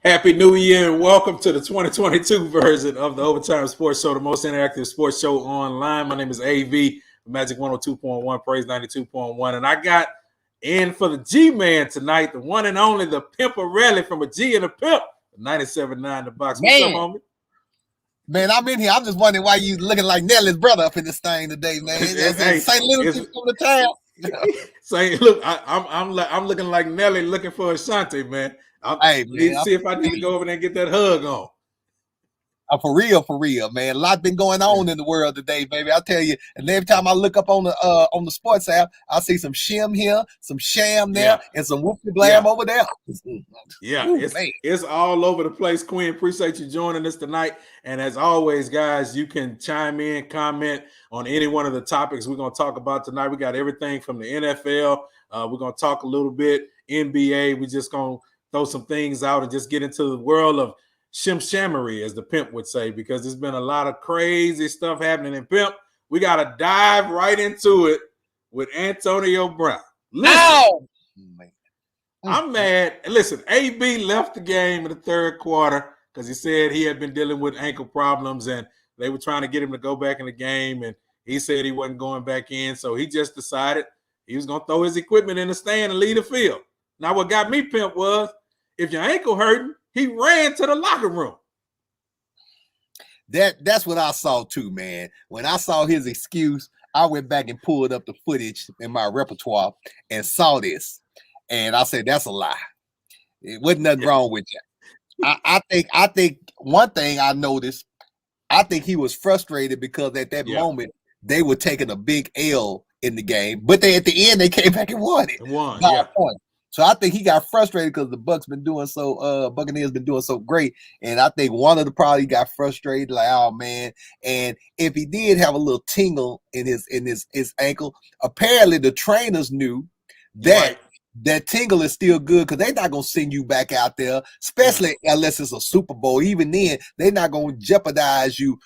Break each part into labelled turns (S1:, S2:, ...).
S1: Happy New Year and welcome to the 2022 version of the Overtime Sports Show, the most interactive sports show online. My name is AV, Magic 102.1, Praise 92.1, and I got in for the G-Man tonight, the one and only, the Pimparelli from a G and a Pimp, 97.9 The Box. What's up, homie?
S2: Man, I'm in here. I'm just wondering why you looking like Nelly's brother up in this thing today, man.
S1: Hey,
S2: St. Louis from the town.
S1: Say, look, I'm looking like Nelly looking for Ashanti, man. See if I need to go over there and get that hug on.
S2: For real, man. A lot been going on in the world today, baby. I tell you. And every time I look up on the sports app, I see some shim here, some sham there, and some whoopie blam over there.
S1: Yeah, it's all over the place. Quinn, appreciate you joining us tonight. And as always, guys, you can chime in, comment on any one of the topics we're going to talk about tonight. We got everything from the NFL. We're going to talk a little bit NBA. We're just going to throw some things out and just get into the world of shimshammery, as the Pimp would say, because there's been a lot of crazy stuff happening in Pimp. We got to dive right into it with Antonion Brown. Listen, I'm mad. Listen, AB left the game in the third quarter because he said he had been dealing with ankle problems and they were trying to get him to go back in the game, and he said he wasn't going back in, so he just decided he was going to throw his equipment in the stand and leave the field. Now, what got me, Pimp, was if your ankle hurting, he ran to the locker room.
S2: That's what I saw too, man. When I saw his excuse, I went back and pulled up the footage in my repertoire and saw this. And I said, that's a lie. It wasn't nothing wrong with you. I think one thing I noticed, I think he was frustrated because at that moment they were taking a big L in the game, but at the end they came back and won it. Point. So I think he got frustrated because the Buccaneers been doing so great. And I think one of the probably got frustrated, like, oh man. And if he did have a little tingle in his ankle, apparently the trainers knew that that tingle is still good because they're not gonna send you back out there, especially unless it's a Super Bowl. Even then, they're not gonna jeopardize you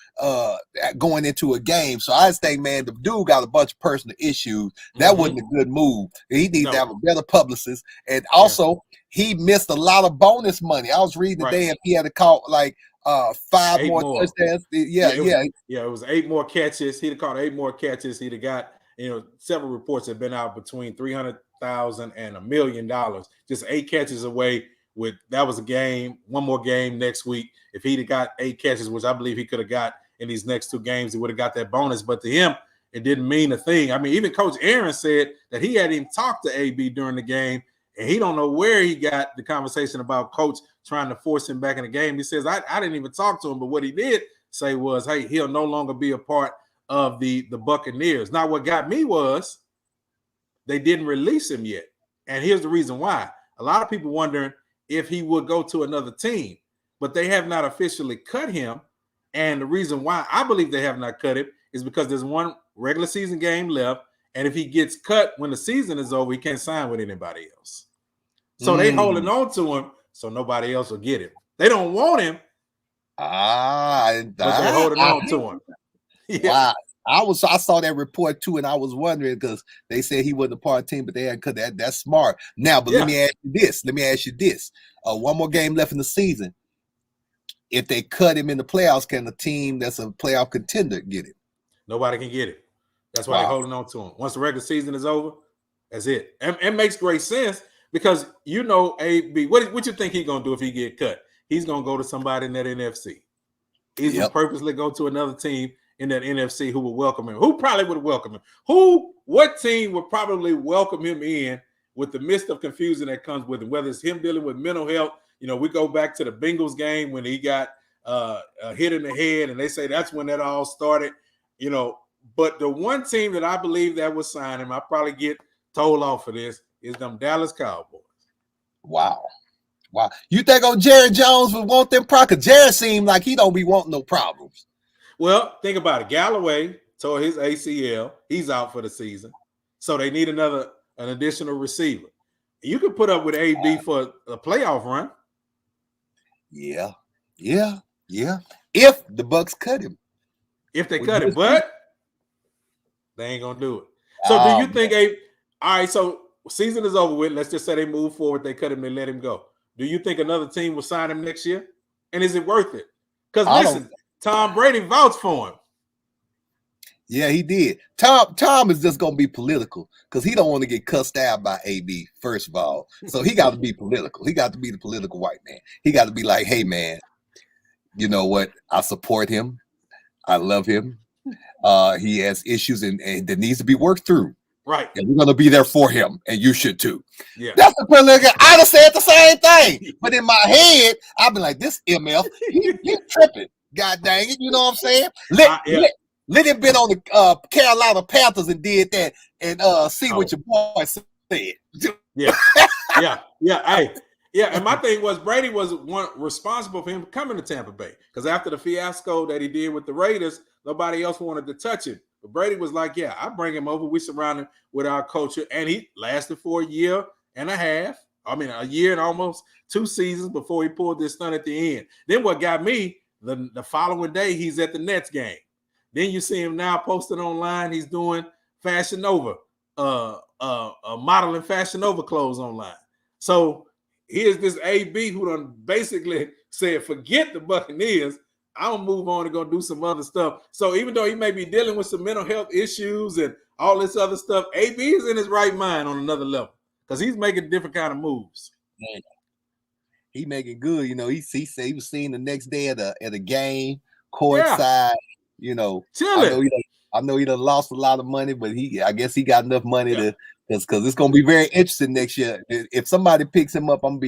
S2: going into a game. So I just think, man, the dude got a bunch of personal issues. That wasn't a good move. He needs to have a better publicist. And also, he missed a lot of bonus money. I was reading today if he had to call like 5 more touchdowns. It
S1: was 8 more catches. He'd have caught 8 more catches. He'd have got, several reports have been out between $300,000 and $1 million. Just 8 catches away. That was a game. One more game next week. If he'd have got 8 catches, which I believe he could have got in these next 2 games, he would have got that bonus. But to him, it didn't mean a thing. I mean, even Coach Aaron said that he hadn't even talked to AB during the game, and he don't know where he got the conversation about Coach trying to force him back in the game. He says, I didn't even talk to him, but what he did say was, hey, he'll no longer be a part of the Buccaneers. Now, what got me was they didn't release him yet. And here's the reason why. A lot of people wondering if he would go to another team, but they have not officially cut him. And the reason why I believe they have not cut him is because there's one regular season game left. And if he gets cut when the season is over, he can't sign with anybody else. So they holding on to him so nobody else will get him. They don't want him.
S2: But
S1: they're holding on to him.
S2: Wow. I saw that report too, and I was wondering because they said he wasn't a part of the team, but they had cut that. That's smart. Now, but let me ask you this. One more game left in the season. If they cut him in the playoffs, can the team that's a playoff contender get it?
S1: Nobody can get it. That's why they're holding on to him. Once the regular season is over, that's it. And it makes great sense because AB, what you think he's gonna do if he get cut? He's gonna go to somebody in that NFC. He's gonna purposely go to another team in that NFC who will welcome him. Who probably would welcome him? What team would probably welcome him in with the mist of confusion that comes with him, whether it's him dealing with mental health. We go back to the Bengals game when he got hit in the head, and they say that's when that all started, But the one team that I believe that would sign him, I probably get told off for this, is them Dallas Cowboys.
S2: Wow. You think Jerry Jones would want them problems? Because Jerry seemed like he don't be wanting no problems.
S1: Well, think about it. Galloway tore his ACL. He's out for the season. So they need an additional receiver. You could put up with AB for a playoff run.
S2: Yeah. If the Bucs cut him.
S1: If they cut him, but they ain't going to do it. So do you think all right, so season is over with. Let's just say they move forward. They cut him, they let him go. do you think another team will sign him next year? And is it worth it? Because listen, Tom Brady vouched for him.
S2: Yeah, he did. Tom is just gonna be political because he don't want to get cussed out by AB, first of all. So he got to be political. He got to be the political white man. He got to be like, hey man, you know what? I support him. I love him. He has issues and that needs to be worked through.
S1: Right.
S2: And we're gonna be there for him, and you should too.
S1: Yeah.
S2: That's the political. I'd have said the same thing, but in my head, I've been like, this MF, he tripping. God dang it, you know what I'm saying? Let him been on the Carolina Panthers and did that and see what your boy said.
S1: Yeah. Hey, yeah. And my thing was Brady was one responsible for him coming to Tampa Bay because after the fiasco that he did with the Raiders, nobody else wanted to touch him. But Brady was like, yeah, I bring him over. We surround him with our culture. And he lasted for a year and a half. I mean, a year and almost 2 seasons before he pulled this stunt at the end. Then what got me, the following day, he's at the Nets game. Then you see him now posted online. He's doing Fashion Nova, modeling Fashion Nova clothes online. So here's this AB who done basically said, forget the Buccaneers. I'm gonna move on and go do some other stuff. So even though he may be dealing with some mental health issues and all this other stuff, AB is in his right mind on another level because he's making different kind of moves.
S2: Man, he making good. You know, he said he was seen the next day at a game courtside. Yeah. You know, I know he done lost a lot of money, but I guess he got enough money to because it's gonna be very interesting next year. If somebody picks him up, I'm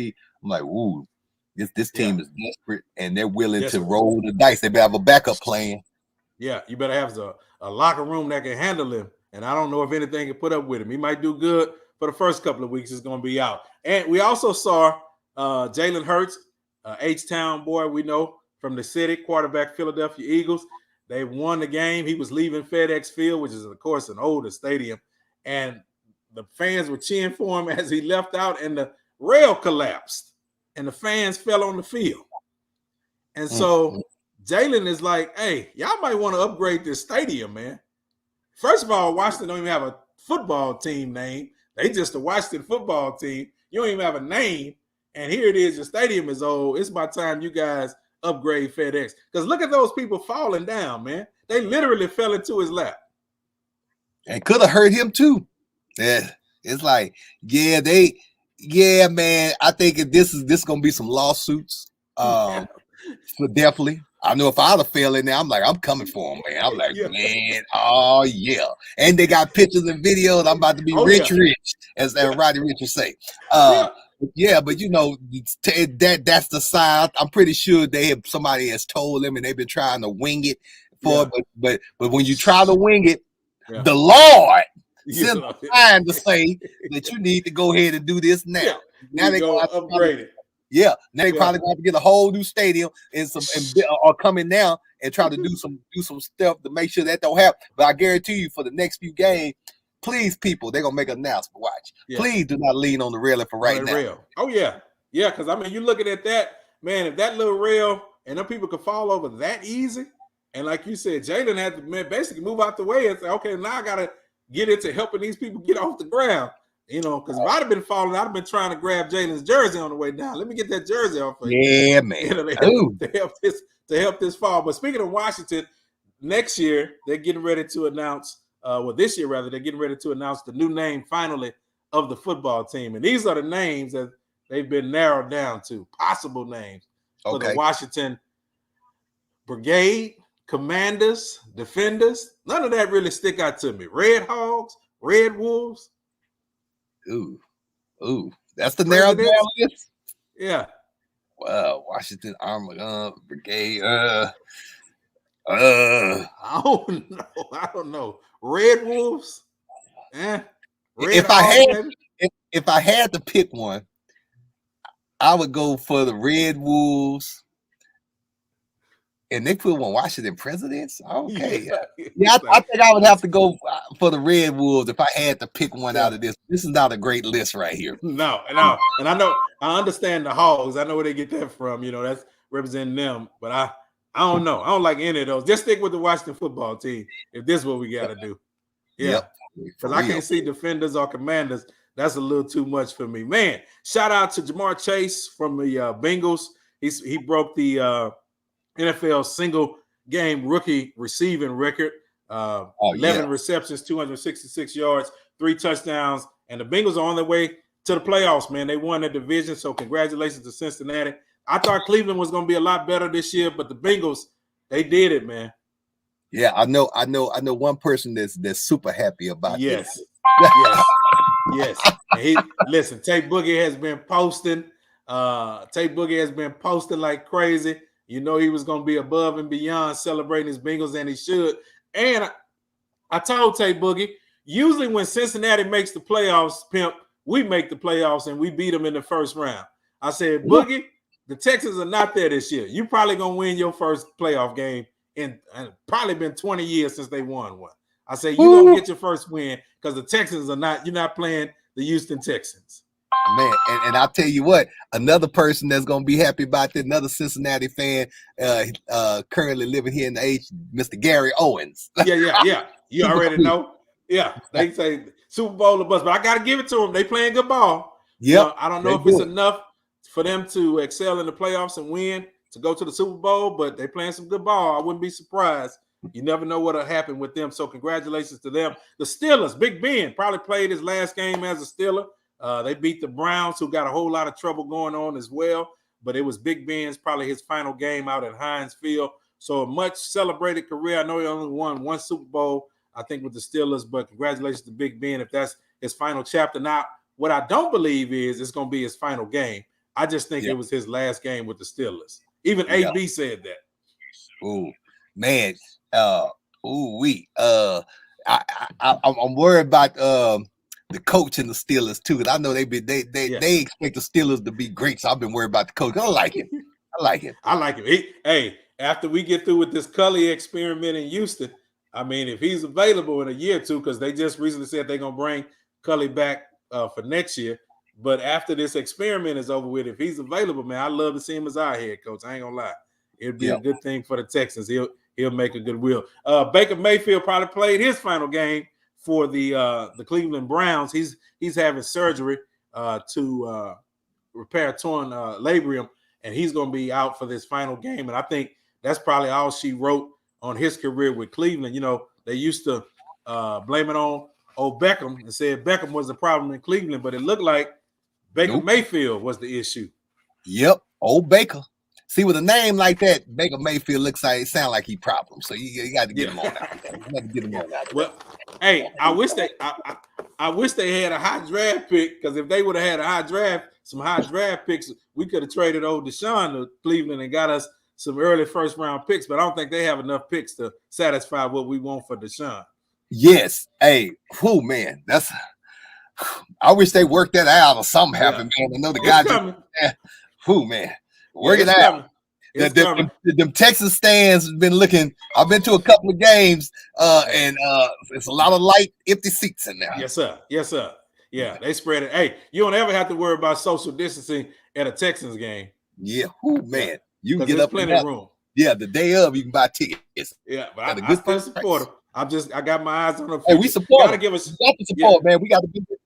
S2: like, ooh, this team is desperate and they're willing to roll the dice. They better have a backup plan.
S1: Yeah, you better have a locker room that can handle him. And I don't know if anything can put up with him. He might do good for the first couple of weeks. It's gonna be out. And we also saw Jalen Hurts, H-Town boy, we know from the city, quarterback Philadelphia Eagles. They won the game. He was leaving FedEx Field, which is, of course, an older stadium. And the fans were cheering for him as he left out, and the rail collapsed, and the fans fell on the field. And so Jalen is like, hey, y'all might want to upgrade this stadium, man. First of all, Washington don't even have a football team name. They just a Washington football team. You don't even have a name. And here it is. Your stadium is old. It's about time you guys upgrade FedEx. Because look at those people falling down, man. They literally fell into his lap.
S2: And could have hurt him too. Yeah. It's like, man. I think this is gonna be some lawsuits. So definitely. I know if I'd have fell in there, I'm like, I'm coming for him, man. I'm like, man, oh yeah. And they got pictures and videos. I'm about to be rich, as Roddy Richard say. Yeah, but you know that's the side. I'm pretty sure somebody has told them, and they've been trying to wing it but when you try to wing it, the Lord sent a sign to say that you need to go ahead and do this now.
S1: Yeah.
S2: Now they
S1: go upgrade it.
S2: Yeah, now they probably going to get a whole new stadium or come in now and try to do some stuff to make sure that don't happen. But I guarantee you, for the next few games, please, people, they're gonna make an announcement. Watch. Yeah. Please do not lean on the railing for right now.
S1: Rail. Oh yeah, because I mean, you're looking at that, man. If that little rail and them people could fall over that easy, and like you said, Jalen had to basically move out the way and say, okay, now I gotta get into helping these people get off the ground. You know, because if I'd have been falling, I'd have been trying to grab Jalen's jersey on the way down. Let me get that jersey off of you.
S2: Yeah, man.
S1: You know, to help this fall. But speaking of Washington, next year they're getting ready to announce. This year rather, they're getting ready to announce the new name finally of the football team, and these are the names that they've been narrowed down to, possible names for the Washington Brigade, Commanders, Defenders. None of that really stick out to me. Red Hogs, Red Wolves.
S2: Ooh, that's the narrow down list.
S1: Yeah.
S2: Wow, Washington Armor Brigade. I
S1: don't know. Red Wolves.
S2: If I had to pick one, I would go for the Red Wolves. And they put one Washington Presidents. Okay. Yeah, I think I would have to go for the Red Wolves if I had to pick one out of this. This is not a great list right here.
S1: No. And I understand the Hogs. I know where they get that from. You know, that's representing them. But I don't know. I don't like any of those. Just stick with the Washington football team if this is what we got to do. Yeah. Because I can't see Defenders or Commanders That's a little too much for me, man. Shout out to Jamar Chase from the Bengals. He broke the NFL single game rookie receiving record. 11 receptions, 266 yards, 3 touchdowns, and the Bengals are on their way to the playoffs, man. They won the division, so congratulations to Cincinnati. I thought Cleveland was going to be a lot better this year, but the Bengals, they did it, man.
S2: Yeah, I know one person that's super happy about
S1: this.
S2: Yes.
S1: Yes. And listen, Tate Boogie has been posting. Tate Boogie has been posting like crazy. You know he was going to be above and beyond celebrating his Bengals, and he should. And I told Tate Boogie, usually when Cincinnati makes the playoffs, Pimp, we make the playoffs and we beat them in the first round. I said, Boogie, the Texans are not there this year. You probably going to win your first playoff game in probably been 20 years since they won one. I say, you're going to get your first win because the Texans are not, you're not playing the Houston Texans.
S2: Man, and I'll tell you what, another person that's going to be happy about this, another Cincinnati fan currently living here in the H, Mr. Gary Owens.
S1: Yeah. You already know. Yeah, they say Super Bowl or bust, but I got to give it to them. They playing good ball.
S2: Yeah, you know,
S1: I don't know if it's enough for them to excel in the playoffs and win to go to the Super Bowl, but they playing some good ball. I wouldn't be surprised. You never know what'll happen with them. So congratulations to them. The Steelers, Big Ben probably played his last game as a Steeler. They beat the Browns, who got a whole lot of trouble going on as well. But it was Big Ben's probably his final game out at Heinz Field. So a much celebrated career. I know he only won one Super Bowl, I think, with the Steelers. But congratulations to Big Ben if that's his final chapter. Now, what I don't believe is it's going to be his final game. I just think it was his last game with the Steelers. Even AB said that.
S2: Ooh, man. I'm worried about the coach and the Steelers too, because I know they expect the Steelers to be great. So I've been worried about the coach. I like him.
S1: I like him. Hey, after we get through with this Cully experiment in Houston, I mean, if he's available in a year or two, because they just recently said they're gonna bring Cully back for next year. But after this experiment is over with, if he's available, man, I'd love to see him as our head coach. I ain't gonna lie. It'd be a good thing for the Texans. He'll make a good will. Baker Mayfield probably played his final game for the Cleveland Browns. He's having surgery to repair a torn labrum, and he's going to be out for this final game. And I think that's probably all she wrote on his career with Cleveland. You know, they used to blame it on old Beckham and said Beckham was the problem in Cleveland, but it looked like Baker Mayfield was the issue.
S2: Yep, old Baker. See, with a name like that, Baker Mayfield sound like he problem. So you got to get him on out there. You got to get him on out there.
S1: Well, hey, I wish they had a high draft pick, because if they would have had some high draft picks, we could have traded old Deshaun to Cleveland and got us some early first round picks. But I don't think they have enough picks to satisfy what we want for Deshaun.
S2: Yes. Hey, man, I wish they worked that out or something happened, man. I know the guy man. Work it out. Them Texas stands have been looking. I've been to a couple of games, and it's a lot of light, empty seats in there.
S1: Yes, sir. Yeah, they spread it. Hey, you don't ever have to worry about social distancing at a Texans game.
S2: Yeah, man, you can get up
S1: plenty of room.
S2: Yeah, the day of you can buy tickets.
S1: Yeah, but I still support them. I got my eyes on them.
S2: Hey, we support.
S1: Gotta give us
S2: support, man. We got to give it.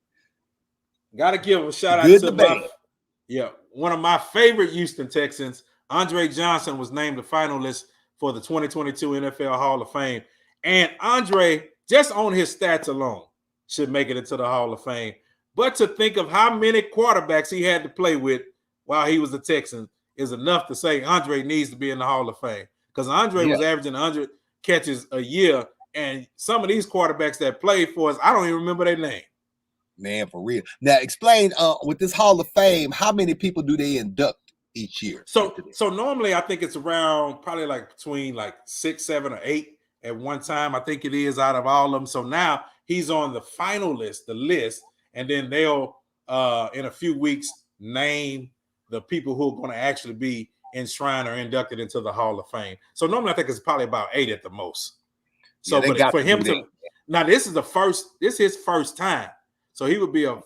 S1: Gotta give a shout out to one of my favorite Houston Texans, Andre Johnson, was named a finalist for the 2022 NFL Hall of Fame. And Andre, just on his stats alone, should make it into the Hall of Fame. But to think of how many quarterbacks he had to play with while he was a Texan is enough to say Andre needs to be in the Hall of Fame. Because Andre was averaging 100 catches a year. And some of these quarterbacks that played for us, I don't even remember their name.
S2: Man, for real. Now, explain with this Hall of Fame, how many people do they induct each year?
S1: So normally I think it's around probably between 6, 7, or 8 at one time. I think it is out of all of them. So now he's on the the list, and then they'll in a few weeks name the people who are going to actually be enshrined or inducted into the Hall of Fame. So normally I think it's probably about 8 at the most. So but for him to now, this is his first time. So he would be a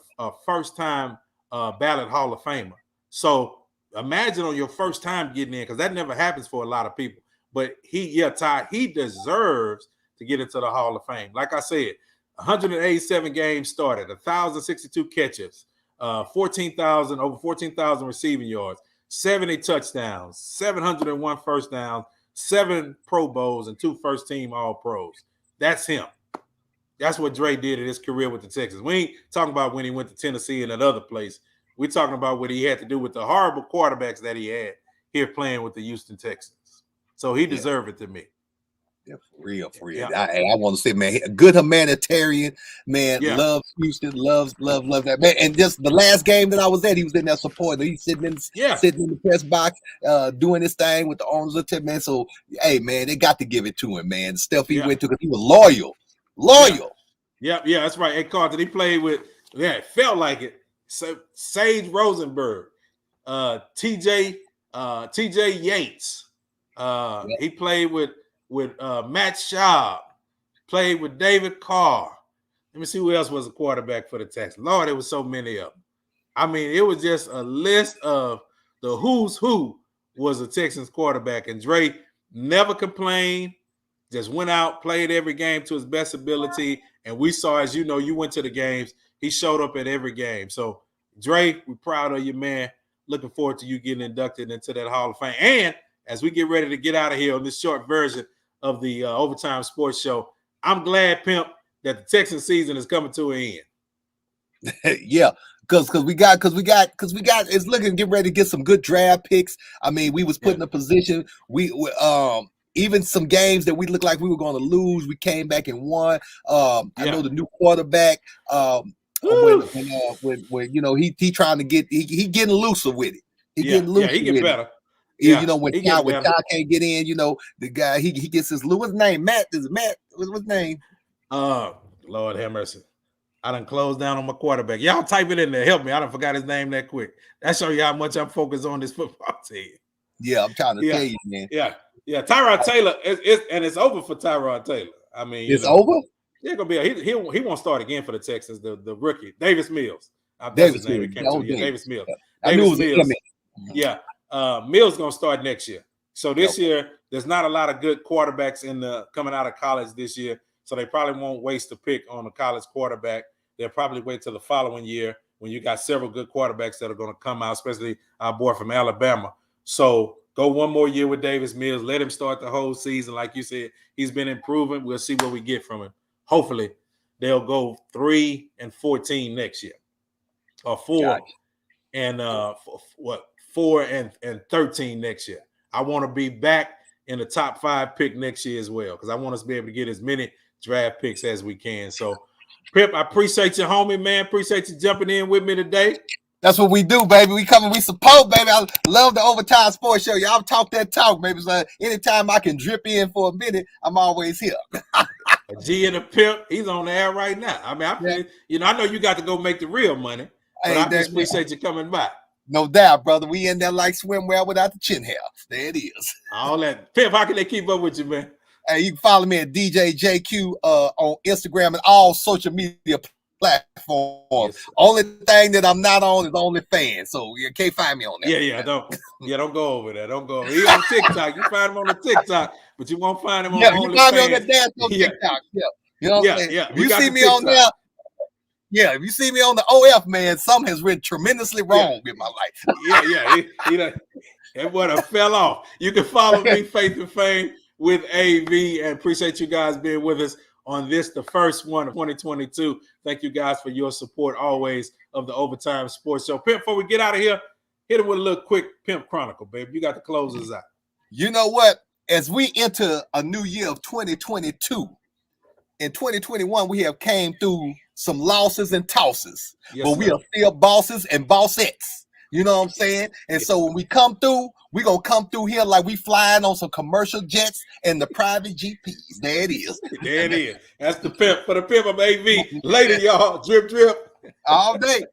S1: first-time ballot Hall of Famer. So imagine on your first time getting in, because that never happens for a lot of people. But Ty, he deserves to get into the Hall of Fame. Like I said, 187 games started, 1,062 catches, over 14,000 receiving yards, 70 touchdowns, 701 first downs, 7 Pro Bowls, and 2 first-team All-Pros. That's him. That's what Dre did in his career with the Texans. We ain't talking about when he went to Tennessee and another place. We're talking about what he had to do with the horrible quarterbacks that he had here playing with the Houston Texans. So he deserved it to me.
S2: Yeah, for real.
S1: Yeah.
S2: I want to say, man, a good humanitarian, man, loves Houston, loves that, man. And just the last game that I was at, he was in there supporting. He's sitting in the press box, doing his thing with the arms up to, man. So, hey, man, they got to give it to him, man. The stuff he went to, because he was loyal.
S1: Yeah, that's right. Hey, Carlton, he played with, it felt like it. So Sage Rosenberg, TJ Yates. He played with Matt Schaub, played with David Carr. Let me see who else was a quarterback for the Texans. Lord, there was so many of them. I mean, it was just a list of the who's who was a Texans quarterback. And Dre never complained, just went out, played every game to his best ability. And we saw, as you know, you went to the games. He showed up at every game. So, Dre, we're proud of you, man. Looking forward to you getting inducted into that Hall of Fame. And as we get ready to get out of here on this short version of the Overtime Sports Show, I'm glad, Pimp, that the Texan season is coming to an
S2: end. Yeah, because we got it's looking get ready to get some good draft picks. I mean, we was put in a position we even some games that we looked like we were going to lose, we came back and won. I know the new quarterback. When you know he trying to get he getting looser with it. He getting looser.
S1: He getting better.
S2: You know, when Ty can't get in, you know, the guy he gets his what's his name? Matt. Is it Matt? What's his name?
S1: Lord have mercy. I done closed down on my quarterback. Y'all type it in there. Help me. I done forgot his name that quick. That show you how much I'm focused on this football team.
S2: Yeah, I'm trying to tell you, man.
S1: Yeah. Tyrod Taylor and it's over for Tyrod Taylor. I mean,
S2: it's over.
S1: Yeah, gonna be he won't start again for the Texans. The rookie Davis Mills.
S2: Davis
S1: Mills.
S2: Davis
S1: Mills.
S2: I knew it was
S1: Mills. Yeah. Mills gonna start next year. So this year, there's not a lot of good quarterbacks coming out of college this year. So they probably won't waste a pick on a college quarterback. They'll probably wait till the following year when you got several good quarterbacks that are going to come out, especially our boy from Alabama. So go one more year with Davis Mills. Let him start the whole season. Like you said, he's been improving. We'll see what we get from him. Hopefully, they'll go 3-14 next year, or 4-13 next year. I want to be back in the top 5 pick next year as well, because I want us to be able to get as many draft picks as we can. So, Pip, I appreciate you, homie, man. Appreciate you jumping in with me today.
S2: That's what we do, baby. We come and we support, baby. I love the Overtime Sports Show. Y'all talk that talk, baby. So anytime I can drip in for a minute, I'm always here.
S1: G and the Pimp, he's on the air right now. I mean, I know you got to go make the real money, but I just appreciate you coming by.
S2: No doubt, brother. We in there like swimwear without the chin hair. There it is.
S1: All that. Pimp, how can they keep up with you, man?
S2: Hey, you can follow me at DJJQ on Instagram and all social media platforms. Yes. Only thing that I'm not on is OnlyFans, so you can't find me on there.
S1: Don't go over there. Don't go. He's on TikTok. You find him on the TikTok, but you won't find him on OnlyFans.
S2: You find me on that dance on TikTok. Yeah, you know what I'm saying? If you see me on there. Yeah, if you see me on the OF, man, something has went tremendously wrong with my life.
S1: That what fell off. You can follow me, Faith and Fame with AV, and appreciate you guys being with us on this, the first one of 2022. Thank you guys for your support always of the Overtime Sports Show. Pimp, before we get out of here, hit it with a little quick Pimp Chronicle, baby. You got to close us out.
S2: You know what? As we enter a new year of 2022, in 2021, we have came through some losses and tosses, but we are still bosses and bossettes. You know what I'm saying? And so when we come through, we're going to come through here like we flying on some commercial jets and the private GPs. There it is.
S1: There it is. That's the Pimp. For the Pimp of AV. Later, y'all. Drip, drip.
S2: All day.